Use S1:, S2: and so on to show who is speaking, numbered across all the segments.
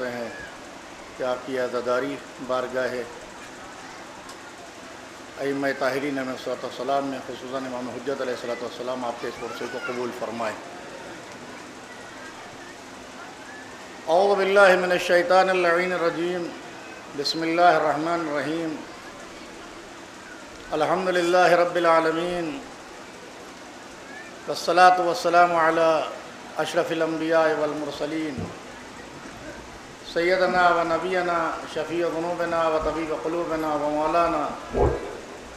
S1: करते हैं कि आपकी आज़ादारी बारगाह अइम्मा ताहिरीन अलैहिस्सलाम में खुसूसन इमाम हुज्जत अलैहिस्सलाम आपके इस वर्षे को कबूल फरमाए। औज़ु बिल्लाहि मिनश शैतानिर रजीम, बिस्मिल्लाहिर रहमानिर रहीम, अल्हम्दुलिल्लाहि रब्बिल आलमीन, वस्सलातु वस्सलामु अला अशरफिल अंबिया वल मुरसलीन, सय्यदना व नबियना शफ़ी ज़ुनूबिना व तबीब क़ुलूबिना व मौलाना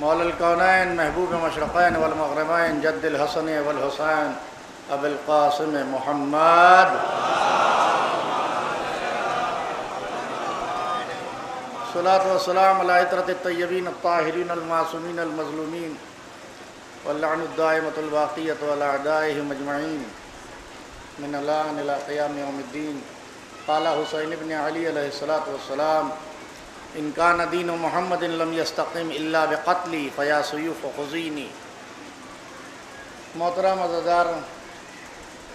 S1: मौलल कौनैन महबूब मशरक़ैन वल मग़रिबैन जद्दिल हसन वल हुसैन अबुल क़ासिम मुहम्मद सलातो व सलाम अला इतरतित तय्यबीन अत्ताहिरीन अल मासूमीन अल मज़लूमीन वल लअनुद दाइमतुल बाक़ियतु अला अअदाइहिम अजमईन मिन अल-आन इला क़ियाम यौमिद्दीन। क़ाला हुसैन इब्न अली अलैहिस्सलातु वस्सलाम, इन कान दीनु मुहम्मदिन लम यस्तक़िम इल्ला बिक़त्ली फ़या सुयूफ़ ख़ुज़ीनी। मोहतरम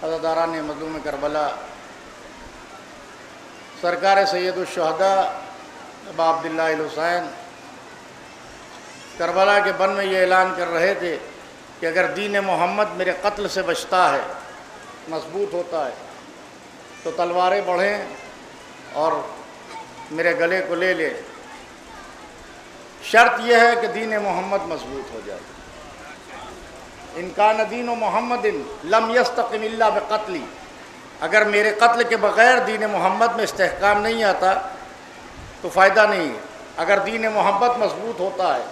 S1: अज़ादारान मज़लूम करबला, सरकार सैयदुश्शुहदा अबा अब्दुल्लाह हुसैन करबला के बन में ये ऐलान कर रहे थे कि अगर दीन मोहम्मद मेरे कत्ल से बचता है, मजबूत होता है, तो तलवारें बढ़ें और मेरे गले को ले ले। शर्त यह है कि दीन मोहम्मद मजबूत हो जाए। इनकान दीन मोहम्मदिन लम यस्तक़िम इल्ला बिक़त्ली, अगर मेरे कत्ल के बग़ैर दीन मोहम्मद में इस्तेहकाम नहीं आता तो फ़ायदा नहीं है। अगर दीन मोहम्मद मजबूत होता है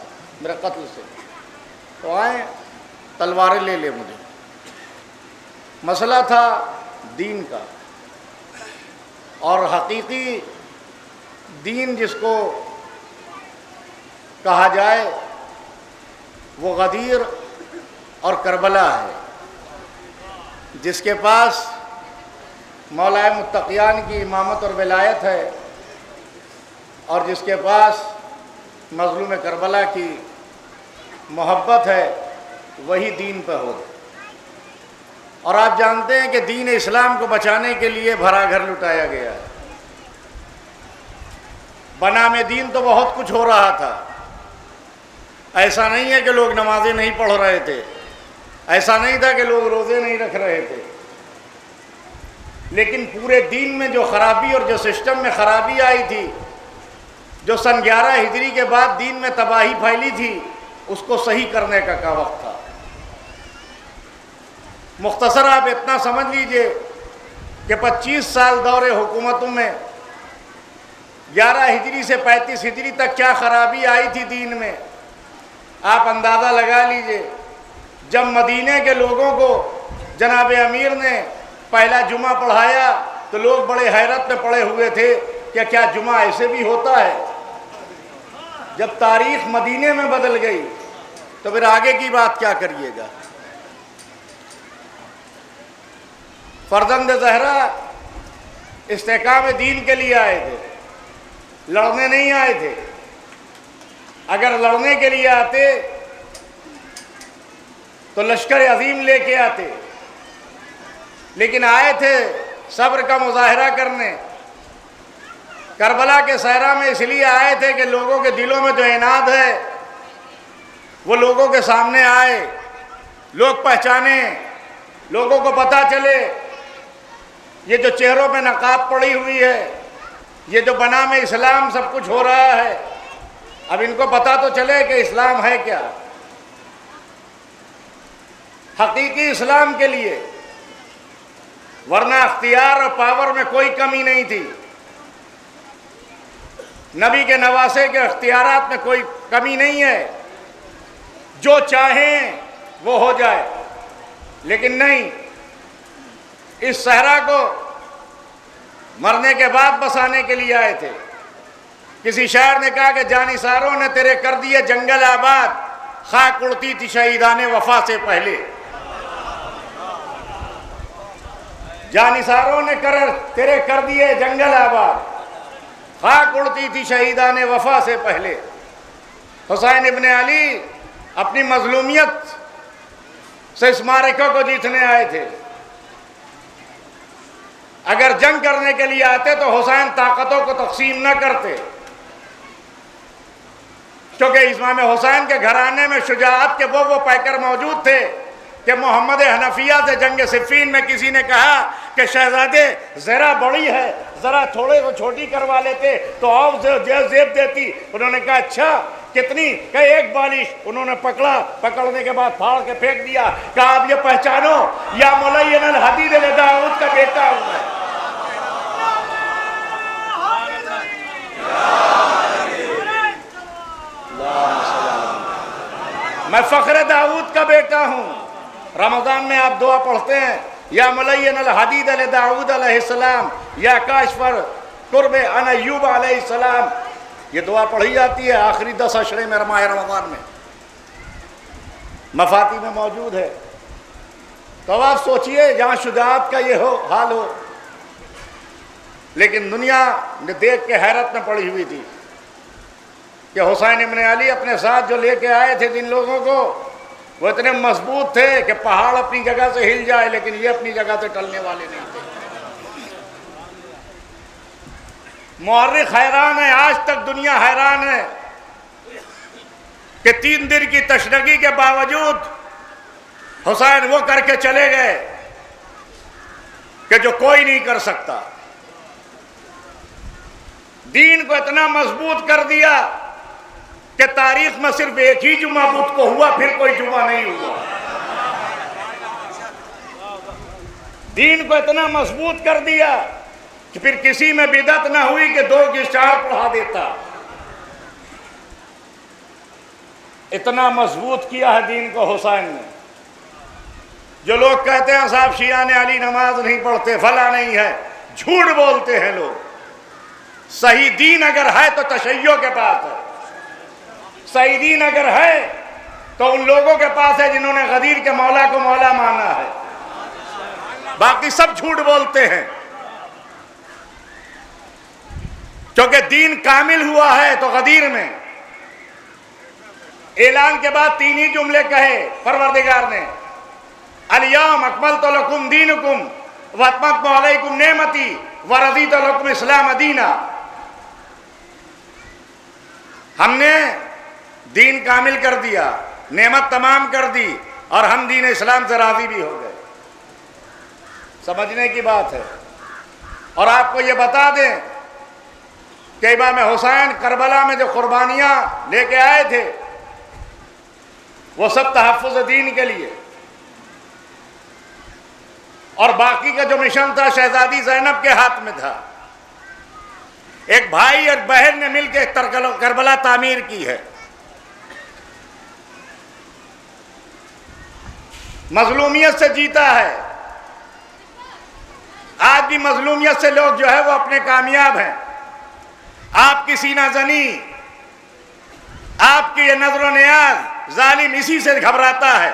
S1: मेरे कत्ल से, तो आए तलवारें ले ले मुझे। मसला था दीन का, और हकीकी दीन जिसको कहा जाए वो गदीर और करबला है, जिसके पास मौलाए मुत्तक़ियान की इमामत और विलायत है और जिसके पास मज़लूम करबला की मोहब्बत है, वही दीन पर हो। और आप जानते हैं कि दीन इस्लाम को बचाने के लिए भरा घर लुटाया गया है। बनाम दीन तो बहुत कुछ हो रहा था। ऐसा नहीं है कि लोग नमाजें नहीं पढ़ रहे थे, ऐसा नहीं था कि लोग रोज़े नहीं रख रहे थे, लेकिन पूरे दीन में जो खराबी और जो सिस्टम में खराबी आई थी, जो सन 11 हिजरी के बाद दीन में तबाही फैली थी, उसको सही करने का वक्त था। मुख्तसर आप इतना समझ लीजिए कि 25 साल दौरे हुकूमतों में 11 हिजरी से 35 हिजरी तक क्या खराबी आई थी दीन में, आप अंदाज़ा लगा लीजिए। जब मदीने के लोगों को जनाब अमीर ने पहला जुमा पढ़ाया तो लोग बड़े हैरत में पड़े हुए थे कि क्या जुमा ऐसे भी होता है। जब तारीख मदीने में बदल गई तो फिर आगे की बात क्या करिएगा। फर्जंद ज़हरा इस्तेकाम दीन के लिए आए थे, लड़ने नहीं आए थे। अगर लड़ने के लिए आते तो लश्कर अजीम लेके आते, लेकिन आए थे सब्र का मुजाहरा करने। करबला के सहरा में इसलिए आए थे कि लोगों के दिलों में जो इनाद है वो लोगों के सामने आए, लोग पहचाने, लोगों को पता चले ये जो चेहरों पे नकाब पड़ी हुई है, ये जो बनाम इस्लाम सब कुछ हो रहा है, अब इनको पता तो चले कि इस्लाम है क्या। हकीकी इस्लाम के लिए, वरना अख्तियार और पावर में कोई कमी नहीं थी। नबी के नवासे के अख्तियारात में कोई कमी नहीं है, जो चाहें वो हो जाए। लेकिन नहीं, इस सहरा को मरने के बाद बसाने के लिए आए थे। किसी शायर ने कहा कि जानिसारों ने तेरे कर दिए जंगल आबाद, खाक उड़ती थी शहीदाने वफा से पहले। जानिसारों ने तेरे कर दिए जंगल आबाद, खाक उड़ती थी शहीदाने वफा से पहले। हुसैन इब्न अली अपनी मजलूमियत से इस मारिका को जीतने आए थे। अगर जंग करने के लिए आते तो हुसैन ताकतों को तकसीम न करते, क्योंकि इमाम हुसैन के घराने में शुजाअत के वो पैकर मौजूद थे कि मोहम्मद हनफिया से जंग सिफ़ीन में किसी ने कहा कि शहजादे ज़रा बड़ी है, ज़रा थोड़े को छोटी करवा लेते तो आप जेब देती। उन्होंने कहा अच्छा कितनी? कहा एक बालिश। उन्होंने पकड़ा, पकड़ने के बाद फाड़ के फेंक दिया। कहा आप ये पहचानो, या मुलय्यन अल हदीद अल दाऊद का बेटा हूं मैं फ़ख्र दाऊद का बेटा हूं। रमज़ान में आप दुआ पढ़ते हैं, या मुलय्यन अल हदीद अल दाऊद अलैहिस्सलाम, या काशफर कुर्ब अन अय्यूब अलैहिस्सलाम। ये दुआ पढ़ी जाती है आखिरी 10 अशरे में माह रमज़ान में, मफाती में मौजूद है। तो अब आप सोचिए जहाँ शुजाअत का ये हो हाल हो, लेकिन दुनिया ने देख के हैरत में पड़ी हुई थी कि हुसैन इब्न अली अपने साथ जो लेके आए थे जिन लोगों को, वो इतने मजबूत थे कि पहाड़ अपनी जगह से हिल जाए, लेकिन ये अपनी जगह से टलने वाले नहीं थे। मुअर्रिख हैरान है, आज तक दुनिया हैरान है कि 3 दिन की तशनगी के बावजूद हुसैन वो करके चले गए कि जो कोई नहीं कर सकता। दीन को इतना मजबूत कर दिया कि तारीख में सिर्फ एक ही जुमा बुध को हुआ, फिर कोई जुमा नहीं हुआ। दीन को इतना मजबूत कर दिया कि फिर किसी में बिदअत ना हुई कि 2 की 4 पढ़ा देता। इतना मजबूत किया है दीन को हुसैन ने। जो लोग कहते हैं साहब शिया ने अली नमाज नहीं पढ़ते, फला नहीं है, झूठ बोलते हैं लोग। सही दीन अगर है तो तशय्यो के पास है, सही दीन अगर है तो उन लोगों के पास है जिन्होंने गदीर के मौला को मौला माना है। बाकी सब झूठ बोलते हैं, क्योंकि दीन कामिल हुआ है। तो गदीर में ऐलान के बाद 3 ही जुमले कहे परवरदिगार ने, अल-यौम अकमलतु लकुम दीनुकुम व अतममतु अलैकुम नेमती व रज़ीतु लकुम इस्लाम दीना। हमने दीन कामिल कर दिया, नेमत तमाम कर दी, और हम दीन इस्लाम से राजी भी हो गए। समझने की बात है। और आपको ये बता दें कि इमाम हुसैन करबला में जो कुर्बानियां लेके आए थे वो सब तहफ़्फ़ुज़ दीन के लिए, और बाकी का जो मिशन था शहजादी ज़ैनब के हाथ में था। एक भाई और बहन ने मिलकर करबला तामीर की है। मजलूमियत से जीता है। आज भी मजलूमियत से लोग जो है वो अपने कामयाब हैं। आपकी सीना जनी, आपकी ये नजर नियाज जालिम इसी से घबराता है।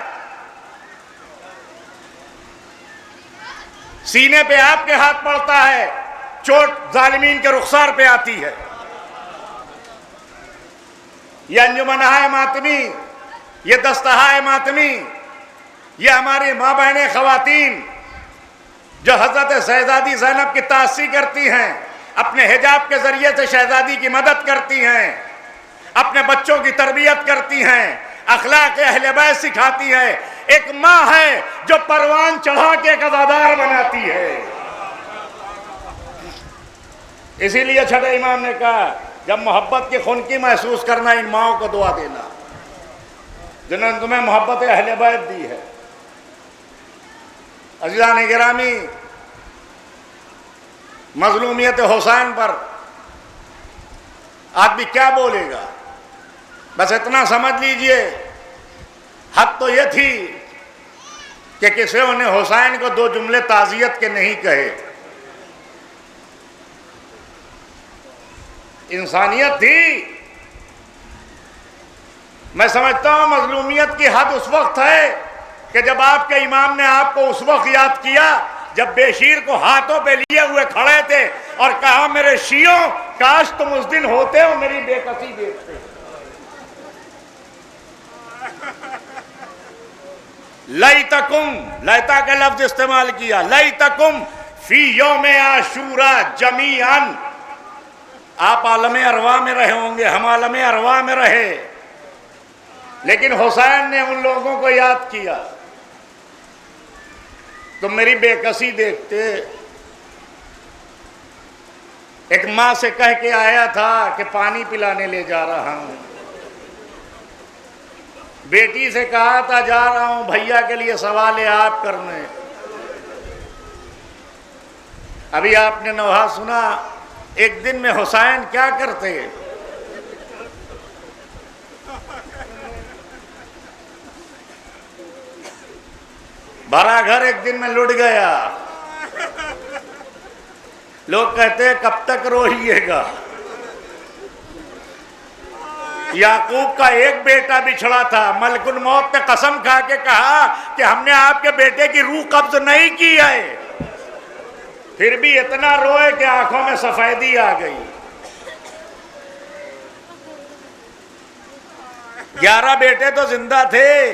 S1: सीने पे आपके हाथ पड़ता है, चोट जालिमीन के रुखसार पे आती है। ये अंजुमन-ए मातमी, ये दस्तहाए मातमी, ये हमारी माँ बहनें खवातीन जो हजरत शहजादी ज़ैनब की तासी करती हैं, अपने हिजाब के जरिए से शहजादी की मदद करती हैं, अपने बच्चों की तरबियत करती हैं, अखलाक अहले बैत सिखाती है। एक माँ है जो परवान चढ़ा के कज़ादार बनाती है। इसीलिए छठे इमाम ने कहा जब मोहब्बत की खुनकी महसूस करना, इन माओं को दुआ देना जिन्होंने तुम्हें मोहब्बत अहले बैत दी है। अज़ीज़ान गिरामी, मजलूमियत हुसैन पर आदमी क्या बोलेगा? बस इतना समझ लीजिए, हद तो ये थी कि किसी ने हुसैन को 2 जुमले ताज़ियत के नहीं कहे। इंसानियत थी। मैं समझता हूं मजलूमियत की हद उस वक्त है कि जब आपके इमाम ने आपको उस वक्त याद किया जब बेशीर को हाथों पे लिए हुए खड़े थे और कहा, मेरे शियों काश तुम उस दिन होते हो मेरी बेकसी देखते। लई तकुम, लैता का लफ्ज इस्तेमाल किया, लई तकुम फी यौम आशूरा जमीअन। आप आलम अरवा में रहे होंगे, हम आलम अरवा में रहे, लेकिन हुसैन ने उन लोगों को याद किया। तुम मेरी बेकसी देखते। एक माँ से कह के आया था कि पानी पिलाने ले जा रहा हूं। बेटी से कहा था जा रहा हूं भैया के लिए सवाल आप करने। अभी आपने नौहा सुना, एक दिन में हुसैन क्या करते। भरा घर एक दिन में लुट गया। लोग कहते हैं कब तक रोइएगा। याकूब का एक बेटा बिछड़ा था, मलकुल मौत ने कसम खा के कहा कि हमने आपके बेटे की रूह कब्ज नहीं की है, फिर भी इतना रोए कि आंखों में सफेदी आ गई। 11 बेटे तो जिंदा थे।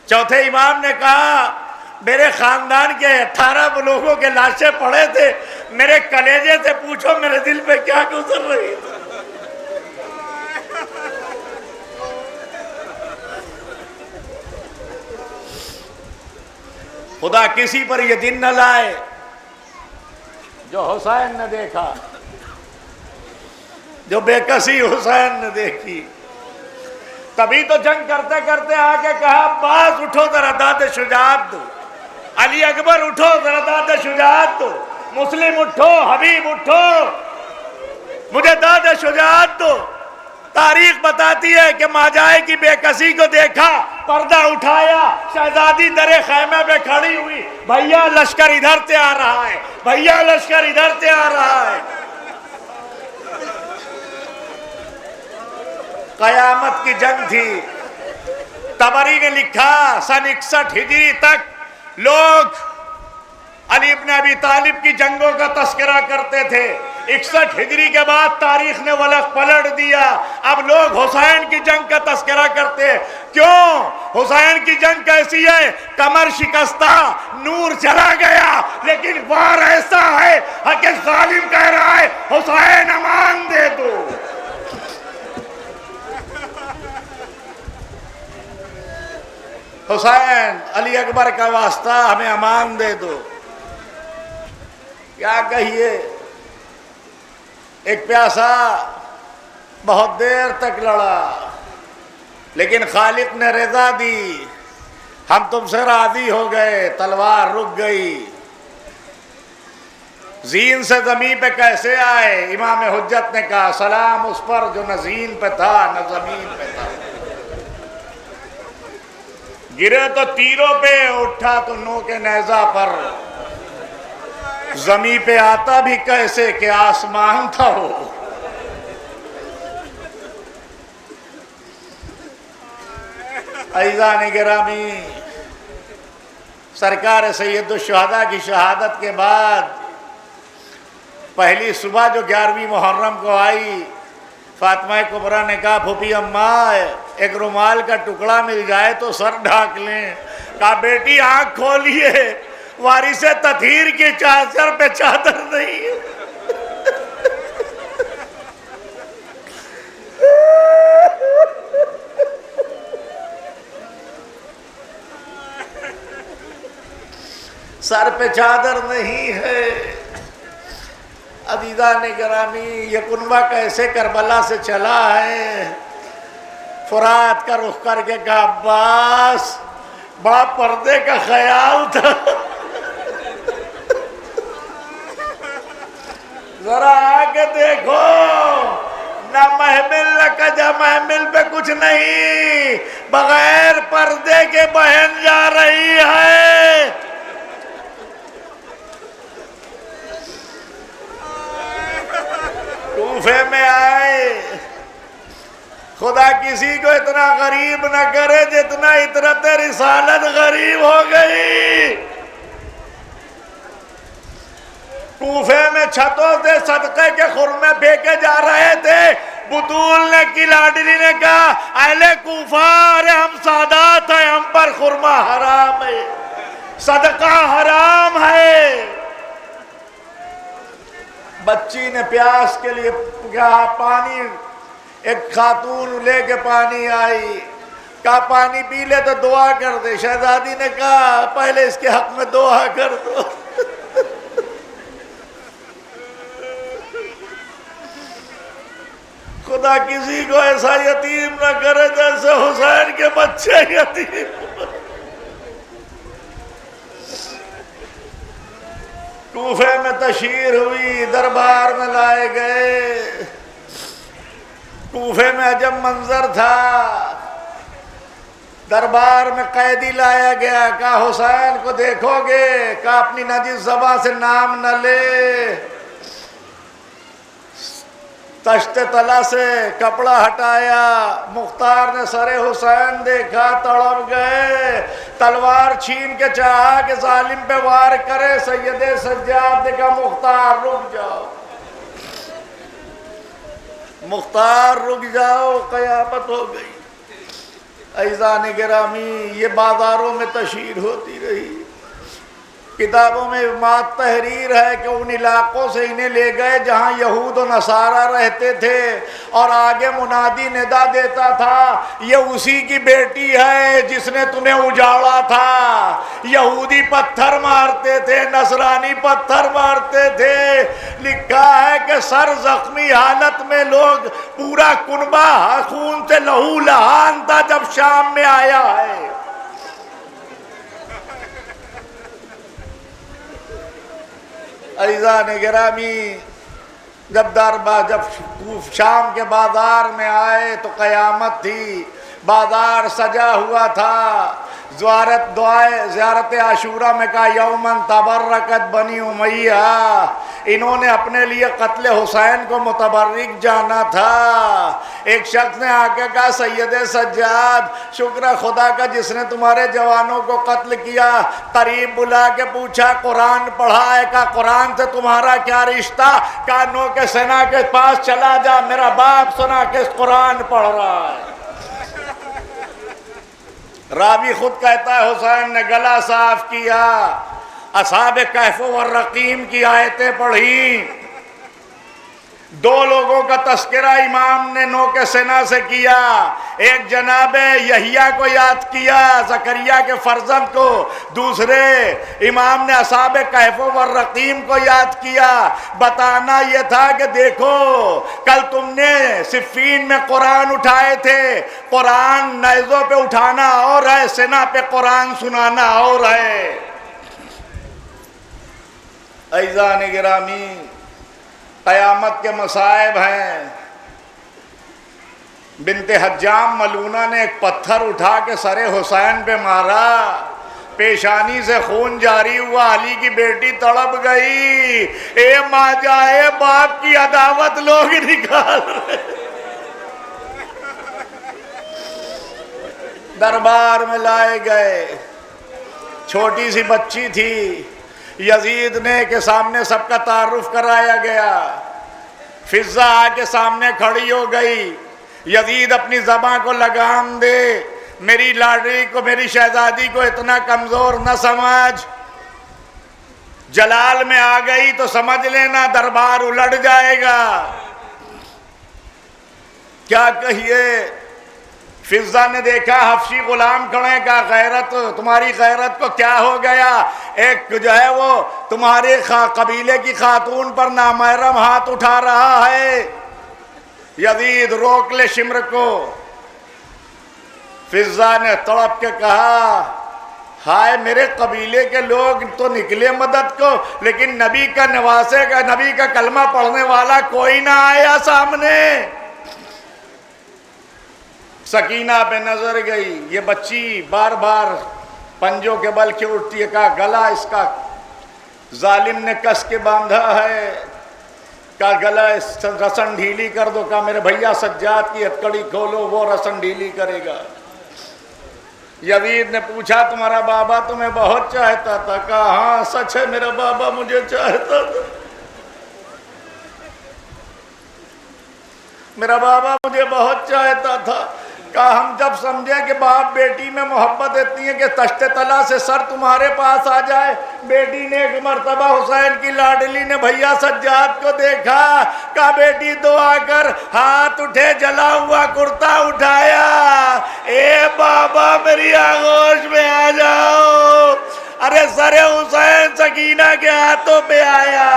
S1: चौथे इमाम ने कहा मेरे खानदान के 18 लोगों के लाशें पड़े थे, मेरे कलेजे से पूछो मेरे दिल पे क्या गुजर रही थी। खुदा किसी पर ये दिन न लाए जो हुसैन ने देखा, जो बेकसी हुसैन ने देखी। तभी तो जंग करते करते आके कहा अब्बास उठो जरा दाद शुजात दो, अली अकबर उठो जरा दाद शुजात दो, मुस्लिम उठो, हबीब उठो, मुझे दाद शुजात दो। तारीख बताती है कि माजाए की बेकसी को देखा, पर्दा उठाया, शहजादी दरे खैमे पे खड़ी हुई, भैया लश्कर इधर से आ रहा है, भैया लश्कर इधर से आ रहा है। कयामत की जंग थी। तबरी ने लिखा सन 61 हिजरी तक लोग अली इब्न अबी तालिब की जंगों का तस्करा करते थे। 61 हिजरी के बाद तारीख ने वलक पलट दिया। अब लोग हुसैन की जंग का तस्करा करते हैं। क्यों? हुसैन की जंग कैसी है? कमर शिकस्ता, नूर चला गया, लेकिन वार ऐसा है कि जालिम कह रहा है हुसैन अमान दे दो। हुसैन अली अकबर का वास्ता हमें अमान दे दो। क्या कहिए, एक प्यासा बहुत देर तक लड़ा, लेकिन खालिक ने रजा दी, हम तुमसे राजी हो गए, तलवार रुक गई। जीन से जमीन पे कैसे आए? इमाम हुज्जत ने कहा सलाम उस पर जो न जीन पे था न जमीन पे था। गिरे तो तीरों पे, उठा तो नो के नेजा पर, जमी पे आता भी कैसे कि आसमान था वो। अज़ीज़ान गिरामी, सरकार सैयदुल शुहदा की शहादत के बाद पहली सुबह जो 11वीं मुहर्रम को आई, फातिमा कुबरा ने कहा फूफी अम्मा एक रुमाल का टुकड़ा मिल जाए तो सर ढाक लें। कहा बेटी आंख खोलिए, वारिसे तथीर की चादर पे चादर नहीं है। सर पे चादर नहीं है। अदीदा ने गिरामी, ये कुनबा कैसे करबला से चला है। फुरात का रुख करके कहा अब्बास बड़ा पर्दे का ख्याल था, जरा आके देखो ना महमिल न कजा, महमिल पे कुछ नहीं, बगैर पर्दे के बहन जा रही है। कूफे में आए, खुदा किसी को इतना गरीब न करे जितना इतरत रिसालत गरीब हो गई। कूफे में छतों से सदके के खुरमे फेंके जा रहे थे। बुतूल ने की लाडली ने कहा अहले कूफा, अरे हम सादात हैं, हम पर खुरमा हराम है, सदका हराम है। बच्ची ने प्यास के लिए कहा पानी, एक खातून लेके पानी आई, कहा पानी पी ले तो दुआ कर दे। शहजादी ने कहा पहले इसके हक में दुआ कर दो। खुदा किसी को ऐसा यतीम न करे जैसे हुसैन के बच्चे यतीम। कूफे में तशहीर हुई, दरबार में लाए गए। कूफे में अजब मंजर था, दरबार में कैदी लाया गया। कहा हुसैन को देखोगे? कहा अपनी नजीस ज़बान से नाम न ले। तश्ते तला से कपड़ा हटाया, मुख्तार ने सरे हुसैन देखा, तड़प गए। तलवार छीन के चाहा कि जालिम पे वार करे। सैयदे सज्जाद ने कहा मुख्तार रुक जाओ, मुख्तार रुक जाओ, क़यामत हो गई। ऐज़ान गिरामी, ये बाजारों में तशहीर होती रही, किताबों में मात तहरीर है कि उन इलाकों से इन्हें ले गए जहाँ यहूद और नसारा रहते थे, और आगे मुनादी निदा देता था ये उसी की बेटी है जिसने तुम्हें उजाड़ा था। यहूदी पत्थर मारते थे, नसरानी पत्थर मारते थे। लिखा है कि सर जख्मी हालत में लोग, पूरा कुनबा खून से लहू लहान था जब शाम में आया है। ऐज़ान गिरामी, जब शाम के बाजार में आए तो क़यामत थी। बाजार सजा हुआ था। ज़ियारत आशूरा में कहा यौमन तबर्रकत बनी उमैया, इन्होंने अपने लिए कत्ल हुसैन को मुतबर्रिक जाना था। एक शख्स ने आके कहा सैयदे सज्जाद, शुक्र खुदा का जिसने तुम्हारे जवानों को कत्ल किया। करीब बुला के पूछा कुरान पढ़ा है? का कुरान से तुम्हारा क्या रिश्ता? का नो के सेना के पास चला जा, मेरा बाप सुना के कुरान पढ़ रहा है। रावी खुद कहता है हुसैन ने गला साफ किया, असहाब कहफ व रकीम की आयतें पढ़ी। दो लोगों का तस्करा इमाम ने नो के सेना से किया। एक जनाब यहिया को याद किया, जकरिया के फर्जंद को। दूसरे इमाम ने असहाब कहफ व रकीम को याद किया। बताना यह था कि देखो कल तुमने सिफ़ीन में कुरान उठाए थे, कुरान नेज़ों पे उठाना और है, सेना पे कुरान सुनाना और है। ऐज़ान गिरामी, क़यामत के मसाइब हैं। बिनते हज्जाम मलूना ने एक पत्थर उठा के सरे हुसैन पे मारा, पेशानी से खून जारी हुआ। अली की बेटी तड़प गई। ए माँ जाए बाप की अदावत लोग निकाल रहे। दरबार में लाए गए, छोटी सी बच्ची थी। यजीद ने के सामने सबका तारुफ कराया गया। फिजा आके सामने खड़ी हो गई। यजीद अपनी ज़बां को लगाम दे, मेरी लाडली को, मेरी शहजादी को इतना कमज़ोर न समझ। जलाल में आ गई तो समझ लेना दरबार उलट जाएगा। क्या कहिए, फिजा ने देखा हफ्शी गुलाम खड़े का, गैरत, तुम्हारी गैरत को क्या हो गया? एक जो है वो तुम्हारे कबीले की खातून पर नामहरम हाथ उठा रहा है। यजीद रोक ले शिम्र को। फिजा ने तड़प के कहा हाय मेरे कबीले के लोग तो निकले मदद को, लेकिन नबी का नवासे का, नबी का कलमा पढ़ने वाला कोई ना आया सामने। सकीना पे नजर गई। ये बच्ची बार बार पंजों के बल क्यों उठती है? का गला इसका जालिम ने कस के बांधा है। का गला रसन ढीली कर दो। का मेरे भैया सज्जाद की हथकड़ी खोलो, वो रसन ढीली करेगा। यजीद ने पूछा तुम्हारा बाबा तुम्हें बहुत चाहता था? कहा हाँ सच है, मेरा बाबा मुझे चाहता था, मेरा बाबा मुझे बहुत चाहता था। कहा हम जब समझे कि बाप बेटी में मोहब्बत इतनी है कि तश्ते तला से सर तुम्हारे पास आ जाए। बेटी ने एक मर्तबा हुसैन की लाडली ने भैया सज्जाद को देखा, कहा बेटी दुआ कर, हाथ उठे, जला हुआ कुर्ता उठाया, ए बाबा मेरी आगोश में आ जाओ। अरे सरे हुसैन सकीना के हाथों पे आया,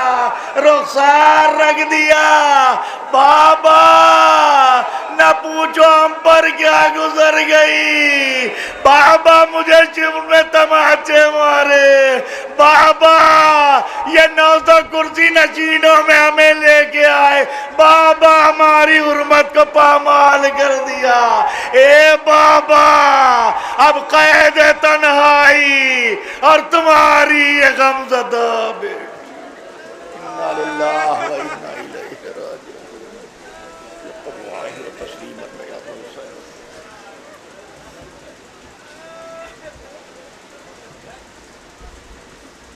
S1: रुखसार रख दिया। बाबा न पूछो हम पर क्या गुजर गई, बाबा मुझे शिव में तमाचे मारे, बाबा ये 900 कुर्सी नशीनों में हमें लेके आए, बाबा हमारी हुर्मत को पामाल कर दिया। ए बाबा अब कैद तन्हाई और तुम्हारी ये गमज़दा बेटी। इन्ना लिल्लाहि व इन्ना इलैहि राजिऊन।